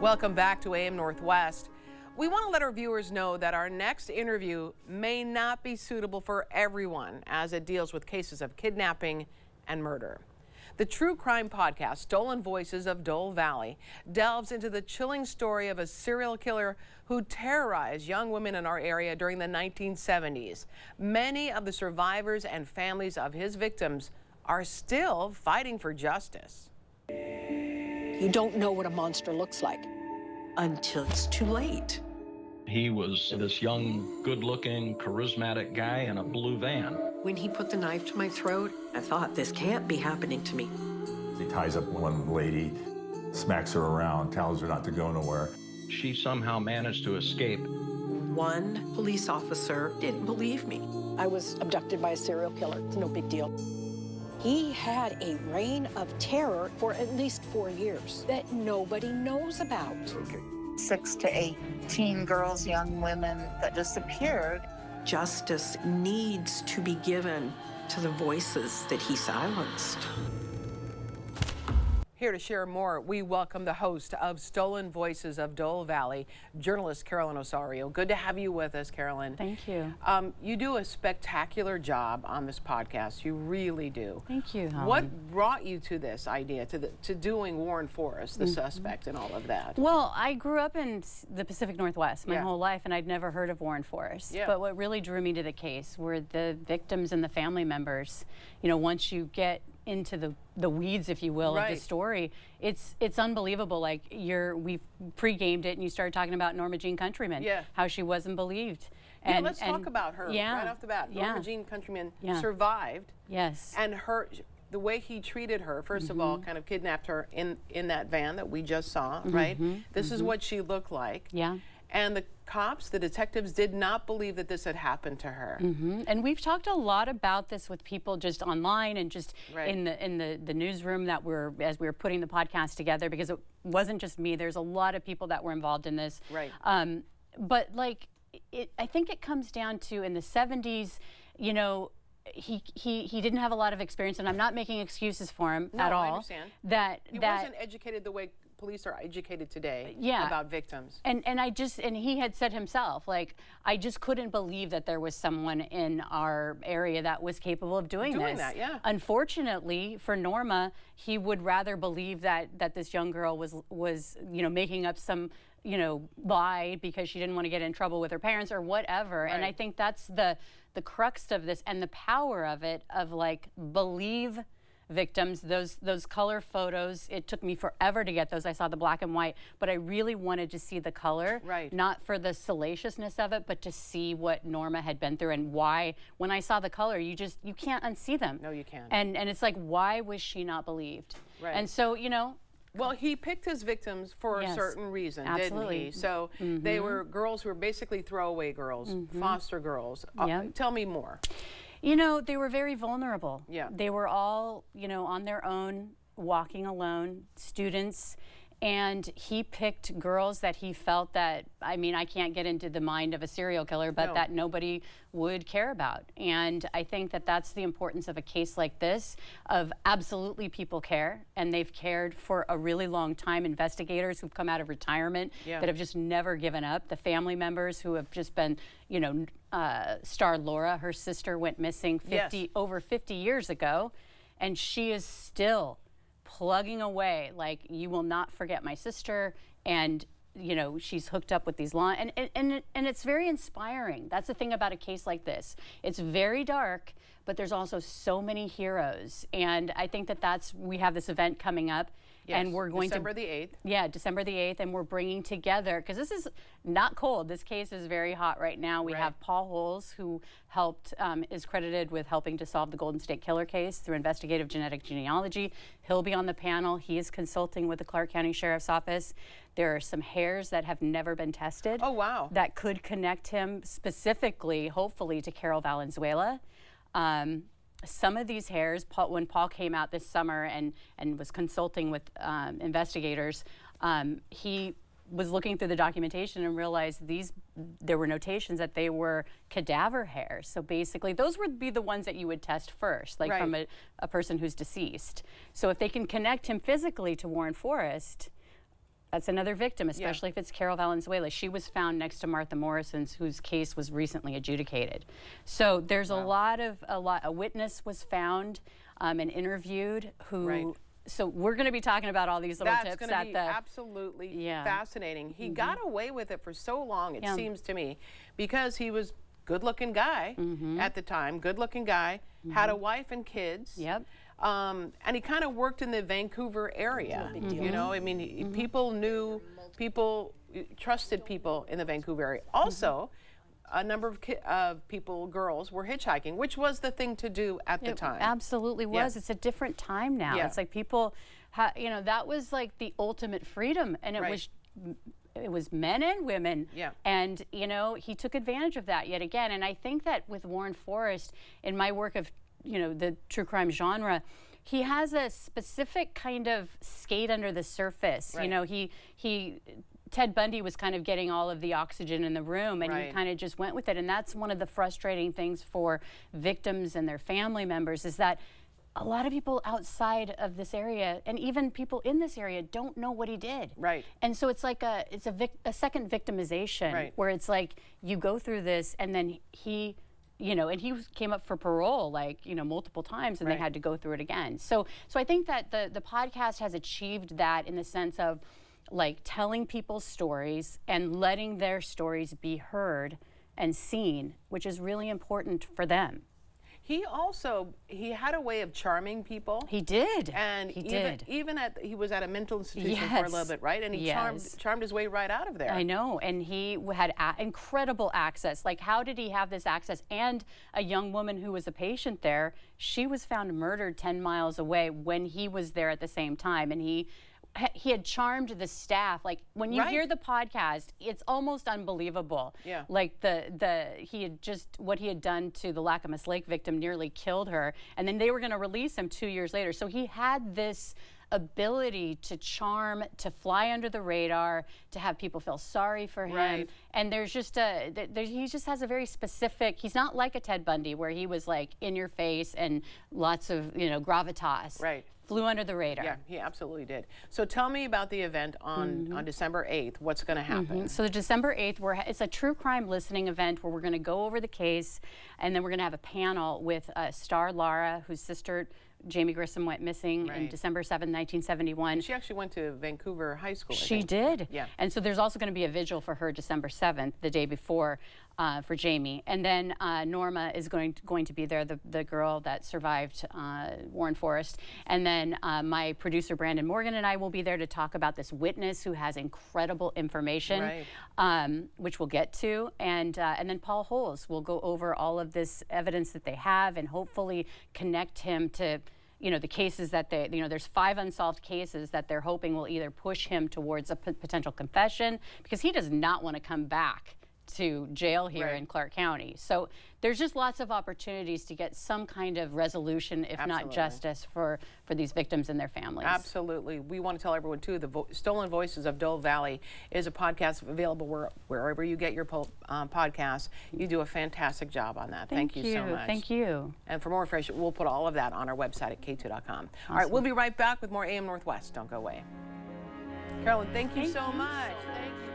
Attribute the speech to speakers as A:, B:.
A: Welcome back to AM Northwest. We want to let our viewers know that our next interview may not be suitable for everyone as it deals with cases of kidnapping and murder. The true crime podcast, Stolen Voices of Dole Valley, delves into the chilling story of a serial killer who terrorized young women in our area during the 1970s. Many of the survivors and families of his victims are still fighting for justice.
B: You don't know what a monster looks like until it's too late.
C: He was this young, good-looking, charismatic guy in a blue van.
B: When he put the knife to my throat, I thought, this can't be happening to me.
D: He ties up one lady, smacks her around, tells her not to go nowhere.
C: She somehow managed to escape.
B: One police officer didn't believe me. I was abducted by a serial killer. It's no big deal. He had a reign of terror for at least 4 years that nobody knows about.
E: 6 to 18 girls, young women that disappeared.
B: Justice needs to be given to the voices that he silenced.
A: Here to share more, we welcome the host of Stolen Voices of Dole Valley, journalist Carolyn Ossorio. Good to have you with us, Carolyn.
F: Thank you.
A: You do a spectacular job on this podcast. You really do.
F: Thank you, Holly.
A: What brought you to this idea, to doing Warren Forrest, the suspect, and all of that?
F: Well, I grew up in the Pacific Northwest my
A: Yeah.
F: whole life, and I'd never heard of Warren Forrest.
A: Yeah.
F: But what really drew me to the case were the victims and the family members. You know, once you get into the weeds, if you will, of the story, it's unbelievable. Like we've pre-gamed it, and you started talking about Norma Jean Countryman, how she wasn't believed.
A: And let's talk about her right off the bat. Norma Jean Countryman survived.
F: Yes.
A: And the way he treated her, first of all, kind of kidnapped her in that van that we just saw, right? This is what she looked like.
F: Yeah.
A: And the cops, the detectives, did not believe that this had happened to her.
F: And we've talked a lot about this with people just online and just in the newsroom as we were putting the podcast together, because it wasn't just me. There's a lot of people that were involved in this.
A: Right.
F: But like, I think it comes down to in the 70s, you know, he didn't have a lot of experience, and I'm not making excuses for him at all.
A: I understand. He wasn't educated the way police are educated today about victims. And
F: he had said himself, like, I just couldn't believe that there was someone in our area that was capable of doing this. Unfortunately for Norma, he would rather believe that this young girl was you know, making up some, you know, lie because she didn't want to get in trouble with her parents or whatever. And I think that's the crux of this and the power of it, of like, believe victims. Those color photos, it took me forever to get those. I saw the black and white, but I really wanted to see the color, not for the salaciousness of it, but to see what Norma had been through and why. When I saw the color, you can't unsee them.
A: No, you can't.
F: And it's like, why was she not believed? And so, you know,
A: well, he picked his victims for a certain reason, didn't he? So they were girls who were basically throwaway girls, foster girls. Tell me more.
F: You know, they were very vulnerable.
A: Yeah.
F: They were all, you know, on their own, walking alone, students. And he picked girls that he felt that, I mean, I can't get into the mind of a serial killer, but that nobody would care about. And I think that that's the importance of a case like this, of absolutely people care, and they've cared for a really long time. Investigators who've come out of retirement that have just never given up. The family members who have just been, you know, Star Laura, her sister went missing over 50 years ago, and she is still plugging away, like, you will not forget my sister. And you know, she's hooked up with these and it's very inspiring. That's the thing about a case like this. It's very dark, but there's also so many heroes. And I think we have this event coming up. And we're going
A: December the 8th.
F: Yeah, December the 8th, and we're bringing together, because this is not cold. This case is very hot right now. We have Paul Holes, who is credited with helping to solve the Golden State Killer case through investigative genetic genealogy. He'll be on the panel. He is consulting with the Clark County Sheriff's Office. There are some hairs that have never been tested.
A: Oh, wow.
F: That could connect him specifically, hopefully, to Carol Valenzuela. Some of these hairs, when Paul came out this summer and was consulting with investigators, he was looking through the documentation and realized there were notations that they were cadaver hairs. So basically, those would be the ones that you would test first, like from a person who's deceased. So if they can connect him physically to Warren Forrest, That's another victim, especially if it's Carol Valenzuela. She was found next to Martha Morrison's, whose case was recently adjudicated. So there's a witness was found and interviewed who. So we're going to be talking about all these little tips.
A: That's going to be absolutely fascinating. He got away with it for so long, it seems to me, because he was good-looking guy at the time, good-looking guy, had a wife and kids. And he kind of worked in the Vancouver area. You know, I mean, people knew, people trusted people in the Vancouver area. Also, a number of people, girls, were hitchhiking, which was the thing to do at the time.
F: Absolutely was. It's a different time now. It's like people, you know, that was like the ultimate freedom, and it was men and women. And, you know, he took advantage of that yet again. And I think that with Warren Forrest, in my work of, you know, the true crime genre, he has a specific kind of skate under the surface. You know, Ted Bundy was kind of getting all of the oxygen in the room, and he kind of just went with it. And that's one of the frustrating things for victims and their family members, is that a lot of people outside of this area, and even people in this area, don't know what he did. And so it's like a second victimization, where it's like you go through this, and then he, you know, and he came up for parole, like, you know, multiple times, and they had to go through it again. So I think that the podcast has achieved that, in the sense of, like, telling people's stories and letting their stories be heard and seen, which is really important for them.
A: He had a way of charming people.
F: He did.
A: And he was at a mental institution for a little bit, right? And he charmed his way right out of there.
F: I know. And he had incredible access. Like, how did he have this access? And a young woman who was a patient there, she was found murdered 10 miles away when he was there at the same time. And he had charmed the staff. Like, when you hear the podcast, it's almost unbelievable. Like, what he had done to the Lacamas Lake victim nearly killed her, and then they were going to release him 2 years later. So he had this ability to charm, to fly under the radar, to have people feel sorry for him. And there's just he just has a very specific, he's not like a Ted Bundy, where he was like in your face and lots of, you know, gravitas. Flew under the radar.
A: Yeah, he absolutely did. So tell me about the event on December 8th. What's going to happen?
F: So December 8th, it's a true crime listening event where we're going to go over the case, and then we're going to have a panel with Star Lara, whose sister Jamie Grissom went missing in December 7, 1971.
A: She actually went to Vancouver High School.
F: She did. And so there's also going to be a vigil for her December 7th, the day before, for Jamie. And then Norma is going to be there, the girl that survived Warren Forrest. And then my producer Brandon Morgan and I will be there to talk about this witness who has incredible information, which we'll get to. And then Paul Holes will go over all of this evidence that they have, and hopefully connect him to, you know, the cases that there's 5 unsolved cases that they're hoping will either push him towards a potential confession, because he does not want to come back to jail here in Clark County. So there's just lots of opportunities to get some kind of resolution, if not justice, for these victims and their families.
A: Absolutely. We want to tell everyone, too, the Stolen Voices of Dole Valley is a podcast available wherever you get your podcasts. You do a fantastic job on that. Thank you so much.
F: Thank you.
A: And for more information, we'll put all of that on our website at k2.com. All right, we'll be right back with more AM Northwest. Don't go away. Carolyn, thank you so much. Thank you.